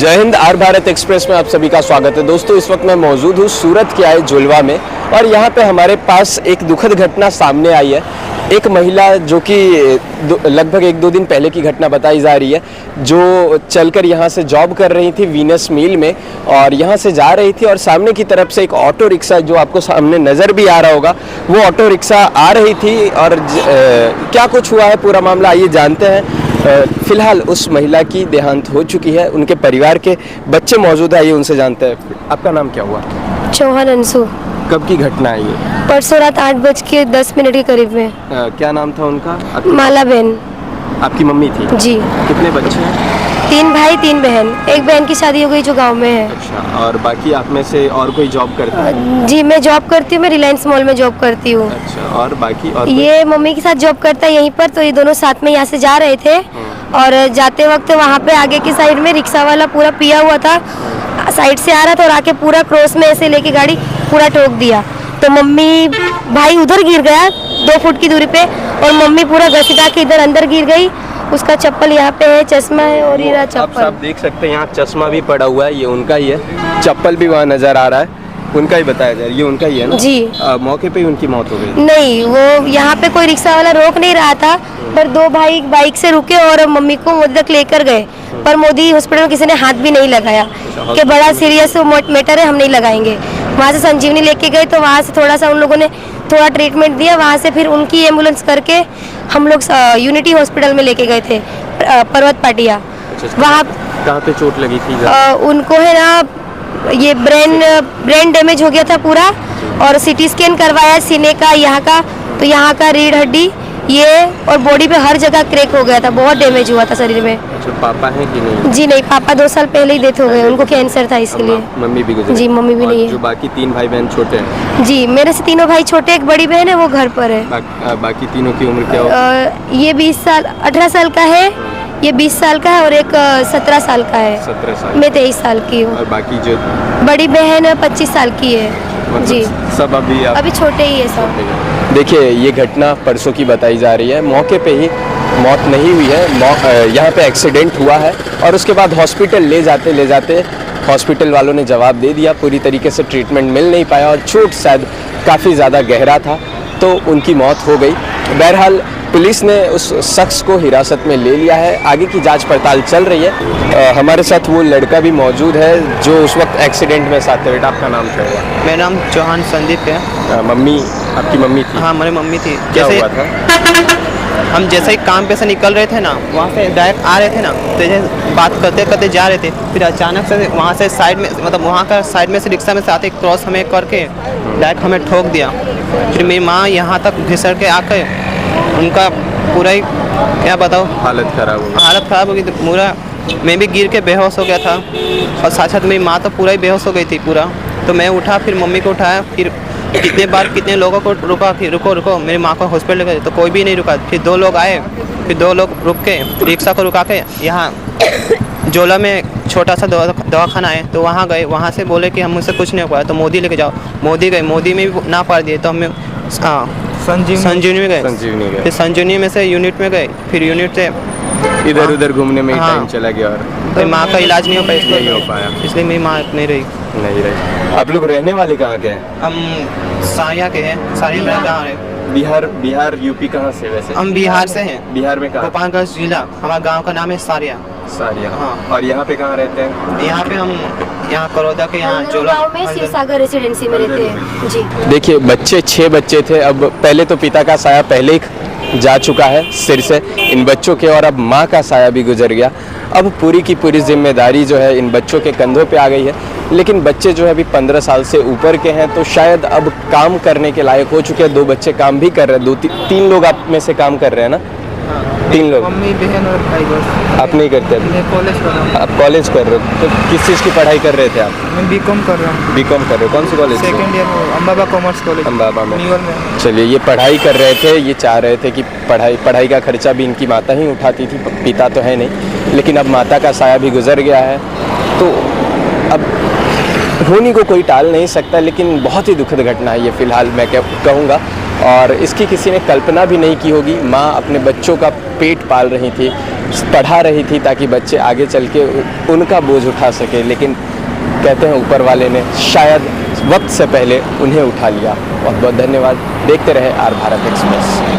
जय Hind. Are Bharat express में आप सभी का स्वागत है। दोस्तों, इस वक्त मैं मौजूद हूँ सूरत के आए जुलवा में और यहाँ पे हमारे पास एक दुखद घटना सामने आई है। एक महिला जो कि लगभग 1-2 दिन पहले की घटना बताई जा रही है, जो चलकर यहाँ से जॉब कर रही थी वीनस मिल में और यहाँ से जा रही थी और सामने की तरफ से एक ऑटो रिक्शा, जो आपको सामने नज़र भी आ रहा होगा, वो ऑटो रिक्शा आ रही थी और क्या कुछ हुआ है पूरा मामला आइए जानते हैं। फिलहाल उस महिला की देहांत हो चुकी है, उनके परिवार के बच्चे मौजूद है, आइए उनसे जानते हैं। आपका नाम क्या हुआ? चौहान अंशु। कब की घटना है ये? परसों रात 8:10 के करीब में। क्या नाम था उनका? माला बहन। आपकी मम्मी थी? जी। कितने बच्चे हैं? 3 भाई 3 बहन। एक बहन की शादी हो गई जो गांव में है। अच्छा, और बाकी आप में से और कोई जॉब करता है? जी, मैं जॉब करती हूँ, मैं रिलायंस मॉल में जॉब करती हूँ। अच्छा, और बाकी और ये मम्मी के साथ जॉब करता है यहीं पर, तो ये दोनों साथ में यहाँ से जा रहे थे और जाते वक्त वहाँ पे आगे की साइड में रिक्शा वाला पूरा पिया हुआ था, साइड से आ रहा था और आके पूरा क्रॉस में ऐसे लेके गाड़ी पूरा ठोक दिया। तो मम्मी भाई उधर गिर गया 2 फुट की दूरी पे और मम्मी पूरा घसीटा के इधर अंदर गिर गई। उसका चप्पल यहाँ पे है, चश्मा है और ये रहा चप्पल। आप देख सकते हैं यहाँ चश्मा भी पड़ा हुआ है, ये उनका ही है। चप्पल भी वहाँ नजर आ रहा है, उनका ही बताया जाए, ये उनका ही है ना? जी। मौके पे ही उनकी मौत हो गई? नहीं, वो यहाँ पे कोई रिक्शा वाला रोक नहीं रहा था, पर 2 भाई बाइक से रुके और मम्मी को मोदी तक लेकर गए, पर मोदी हॉस्पिटल में किसी ने हाथ भी नहीं लगाया कि बड़ा सीरियस मैटर है, हम नहीं लगाएंगे। वहाँ से संजीवनी लेके गए तो वहाँ से थोड़ा सा उन लोगों ने थोड़ा ट्रीटमेंट दिया, वहाँ से फिर उनकी एम्बुलेंस करके हम लोग यूनिटी हॉस्पिटल में लेके गए थे, पर्वत पाटिया। वहाँ कहाँ पे चोट लगी थी? उनको है ना ये ब्रेन डैमेज हो गया था पूरा और सीटी स्कैन करवाया सीने का, यहाँ का, तो यहाँ का रीढ़ हड्डी ये और बॉडी पे हर जगह क्रैक हो गया था, बहुत डैमेज हुआ था शरीर में। अच्छा, पापा हैं कि नहीं? जी नहीं, पापा 2 साल पहले ही डेथ हो गए, उनको कैंसर था इसलिए। मम्मी भी गुजरी? जी, मम्मी भी नहीं है। जो बाकी 3 भाई बहन छोटे हैं? जी, मेरे से 3 भाई छोटे, एक बड़ी बहन है वो घर पर है। बाकी तीनों की उम्र क्या हो? ये 18 साल का है, ये 20 साल का है और एक 17 साल का है। 17 साल। मैं 23 साल की हूँ। और बाकी जो बड़ी बहन 25 साल की है। मतलब जी, सब अभी छोटे ही है सब। देखिए, ये घटना परसों की बताई जा रही है। मौके पे ही मौत नहीं हुई है, यहाँ पे एक्सीडेंट हुआ है और उसके बाद हॉस्पिटल ले जाते हॉस्पिटल वालों ने जवाब दे दिया, पूरी तरीके से ट्रीटमेंट मिल नहीं पाया और चोट शायद काफ़ी ज़्यादा गहरा था, तो उनकी मौत हो गई। बहरहाल पुलिस ने उस शख्स को हिरासत में ले लिया है, आगे की जांच पड़ताल चल रही है। हमारे साथ वो लड़का भी मौजूद है जो उस वक्त एक्सीडेंट में साथ थे। बेटा, आपका नाम क्या हुआ? मेरा नाम चौहान संदीप है। मम्मी, आपकी मम्मी थी? हाँ, मेरी मम्मी थी। क्या हुआ था? हम जैसे ही काम पे से निकल रहे थे ना, वहाँ से डायरेक्ट आ रहे थे ना, तो जैसे बात करते करते जा रहे थे, फिर अचानक से वहाँ से साइड में, मतलब वहाँ का साइड में से रिक्शा में से आते क्रॉस हमें करके डायरेक्ट हमें ठोक दिया। फिर मेरी माँ यहाँ तक घिसड़ के आकर उनका पूरा ही क्या बताओ, हालत ख़राब हो गई। पूरा मैं भी गिर के बेहोश हो गया था और साथ साथ मेरी माँ तो पूरा ही बेहोश हो गई थी पूरा। तो मैं उठा, फिर मम्मी को उठाया, फिर कितने लोगों को रुका, फिर रुको मेरी माँ को हॉस्पिटल ले गए तो कोई भी नहीं रुका। फिर 2 लोग आए, फिर 2 लोग रुक के रिक्शा को रुका के यहाँ जोला में छोटा सा दवाखाना है, तो वहाँ गए। वहाँ से बोले कि हम मुझसे कुछ नहीं हो पाया, तो मोदी लेके जाओ। मोदी गए, मोदी में भी ना पार दिए, तो हमें संजीवनी में गए। फिर संजीवनी में से यूनिट में गए, फिर यूनिट से इधर उधर घूमने में टाइम चला गया और तो माँ का इलाज नहीं हो पाया, इसलिए मेरी माँ नहीं रही। आप लोग रहने वाले कहाँ के हैं? हम सारिया के हैं। सारिया मेरा गाँव है। बिहार यूपी कहाँ से? वैसे हम बिहार से हैं। बिहार में कहाँ? गोपालगंज जिला। हमारा गांव का नाम है सारिया। हाँ। और यहाँ पे कहाँ रहते हैं? यहाँ पे हम करोदा के यहाँ जोला में शिव सागर रेसिडेंसी में रहते हैं। जी। देखिए, 6 बच्चे थे। अब पहले तो पिता का साया पहले ही जा चुका है सिर से इन बच्चों के, और अब माँ का साया भी गुजर गया। अब पूरी की पूरी जिम्मेदारी जो है इन बच्चों के कंधों पे आ गई है। लेकिन बच्चे जो है अभी 15 साल से ऊपर के हैं, तो शायद अब काम करने के लायक हो चुके हैं। 2 बच्चे काम भी कर रहे हैं, 2-3 लोग आप में से काम कर रहे हैं ना? 3 लोग। मम्मी, बहन और भाई बस। आप नहीं करते? कॉलेज कर रहा हूँ। आप कॉलेज कर रहे हो? तो किस चीज़ की पढ़ाई कर रहे थे आप? मैं बीकॉम कर रहा हूँ। बीकॉम कर रहे हो? कौन सी college? Second year Ambaba commerce college, Ambaba में। न्यूयॉर्क में। चलिए, ये पढ़ाई कर रहे थे, ये चाह रहे थे कि पढ़ाई का खर्चा भी इनकी माता ही उठाती थी, पिता तो है नहीं। लेकिन अब माता का साया भी गुजर गया है, तो अब होनी को कोई टाल नहीं सकता। लेकिन बहुत ही दुखद घटना है ये, फिलहाल मैं कहूँगा। और इसकी किसी ने कल्पना भी नहीं की होगी। माँ अपने बच्चों का पेट पाल रही थी, पढ़ा रही थी ताकि बच्चे आगे चल के उनका बोझ उठा सके, लेकिन कहते हैं ऊपर वाले ने शायद वक्त से पहले उन्हें उठा लिया। बहुत बहुत धन्यवाद। देखते रहे आर भारत एक्सप्रेस।